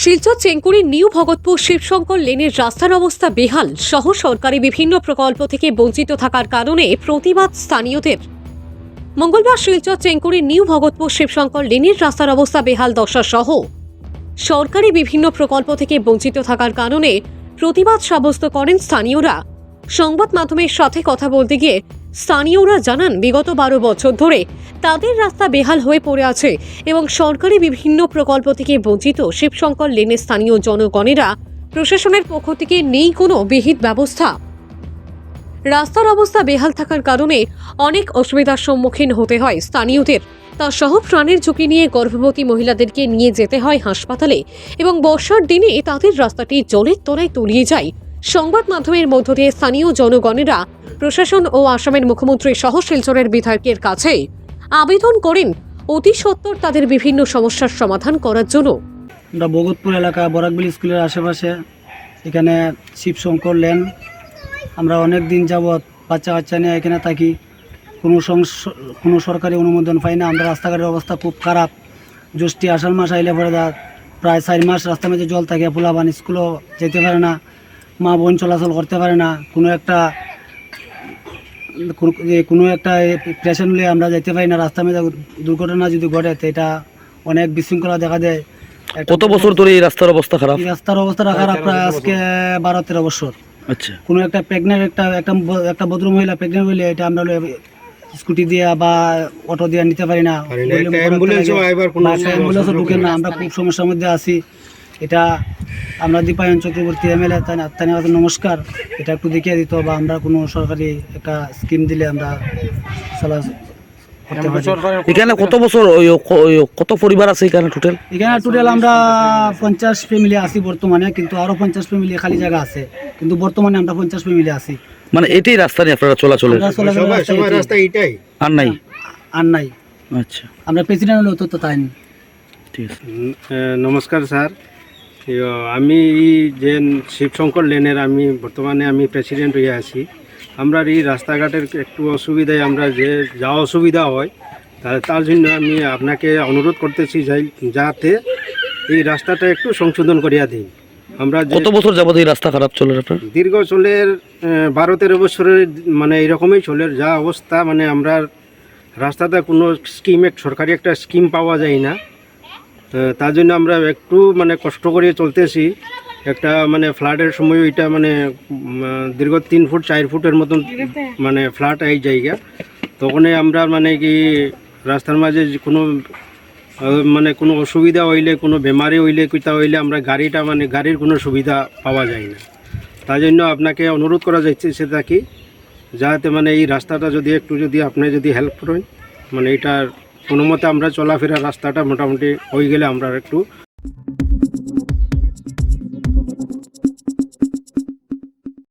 Silchar Chenkuri new Bhagatpur Shibshankar লেনের রাস্তার অবস্থা বেহাল সহ সরকারি বিভিন্ন প্রকল্প থেকে বঞ্চিত থাকার কারণে প্রতিবাদ স্থানীয়দের। মঙ্গলবার শিলচর চেঙ্কুরি নিউ ভগতপুর শিবশঙ্কর লেনের রাস্তার অবস্থা বেহাল দশা সহ সরকারি বিভিন্ন প্রকল্প থেকে বঞ্চিত থাকার কারণে প্রতিবাদ সাব্যস্ত করেন স্থানীয়রা। সংবাদ মাধ্যমের সাথে কথা বলতে গিয়ে স্থানীয়রা জানান, বিগত 12 বছর ধরে তাদের রাস্তা বেহাল হয়ে পড়ে আছে এবং সরকারি বিভিন্ন প্রকল্প থেকে বঞ্চিত শিবশঙ্কর লেনের স্থানীয় জনগণেরা প্রশাসনের পক্ষ থেকে নেই কোনো বিহিত ব্যবস্থা। রাস্তার অবস্থা বেহাল থাকার কারণে অনেক অসুবিধার সম্মুখীন হতে হয় স্থানীয়দের। তা সহ প্রাণের ঝুঁকি নিয়ে গর্ভবতী মহিলাদেরকে নিয়ে যেতে হয় হাসপাতালে এবং বর্ষার দিনে তাদের রাস্তাটি জলের তলায় তলিয়ে যায়। সংবাদ মাধ্যমের মধ্য দিয়ে স্থানীয় জনগণেরা প্রশাসন ও আসামের মুখ্যমন্ত্রী সহ শিলচরের বিধায়কের কাছে আবেদন করেন অতি সত্বর তাদের বিভিন্ন সমস্যার সমাধান করার জন্য। আমরা ভগতপুর এলাকা বরাকবিল স্কুলের আশেপাশে এখানে শিবশঙ্কর লেন, আমরা অনেক দিন যাবৎ বাচ্চা কাচ্চা নিয়ে এখানে থাকি। কোনো সরকারি অনুমোদন পাই না। আমরা রাস্তাঘাটের অবস্থা খুব খারাপ। জ্যৈষ্ঠী আষাঢ় মাস আইলে পরে প্রায় 4 মাস রাস্তার মধ্যে জল থাকে। পোলাপান স্কুলও যেতে পারে না, মা বোন চলাচল করতে পারে না। কোনো একটা পেশেন্ট নিয়ে আমরা যেতে পারি না। রাস্তার মধ্যে দুর্ঘটনা যদি ঘটে তো এটা অনেক বিশৃঙ্খলা দেখা দেয়। কত বছর ধরে এই রাস্তার অবস্থা খারাপ? এই রাস্তার অবস্থা খারাপ প্রায় আজকে 12-13 বছর। আচ্ছা, কোনো একটা প্রেগনেন্ট একটা ভদ্র মহিলা প্রেগনেন্ট হইলে এটা আমরা স্কুটি দিয়ে বা অটো দিয়ে নিতে পারি না। অ্যাম্বুলেন্সও ঢুকে না। আমরা খুব সমস্যার মধ্যে আছি। এটা আমরা দীপায়ন চক্রবর্তী এমএলএ তার কাছে নমস্কার, এটা একটু দেখিয়ে দিত বা আমরা কোনো সরকারি একটা স্কিম দিলে আমরা এখানে কত বছর কত পরিবার আছে এখানে টোটাল? এখানে টোটাল আমরা 50 ফ্যামিলি আছি বর্তমানে, কিন্তু আরো 50 ফ্যামিলি খালি জায়গা আছে, কিন্তু বর্তমানে আমরা 50 ফ্যামিলি আছি। মানে এটাই রাস্তা নিয়ে আপনারা চলাচলের রাস্তা এইটাই আর নাই? আর নাই। আচ্ছা, আমরা প্রেসিডেন্ট হলেও তো তাই না। ঠিক আছে। নমস্কার স্যার, আমি যে শিবশঙ্কর লেনের বর্তমানে আমি প্রেসিডেন্ট হয়ে আছি। আমরা এই রাস্তাঘাটের একটু অসুবিধায় আমরা যে যা অসুবিধা হয় তার জন্য আমি আপনাকে অনুরোধ করতেছি যাতে এই রাস্তাটা একটু সংশোধন করিয়া দিন। আমরা কত বছর যাবত এই রাস্তা খারাপ চলে আপনার? দীর্ঘ চলের 12-13 বছরের মানে এইরকমই চলের যা অবস্থা। মানে আমরা রাস্তাতে কোনো সরকারি একটা স্কিম পাওয়া যায় না। তার জন্য আমরা একটু মানে কষ্ট করে চলতেছি। একটা মানে ফ্লাডের সময় ওইটা মানে দীর্ঘ 3 ফুট 4 ফুটের মতন মানে ফ্লাড এই জায়গা। তখন আমরা মানে কি রাস্তার মাঝে কোনো অসুবিধা হইলে, কোনো বেমারি হইলে কিতা হইলে আমরা গাড়ির কোনো সুবিধা পাওয়া যায় না। তার জন্য আপনাকে অনুরোধ করা যাচ্ছে সেটা কি যাতে মানে এই রাস্তাটা যদি আপনি হেল্প করেন, মানে এটার কোনো মতে আমরা চলাফেরা রাস্তাটা মোটামুটি হয়ে গেলে আমরা একটু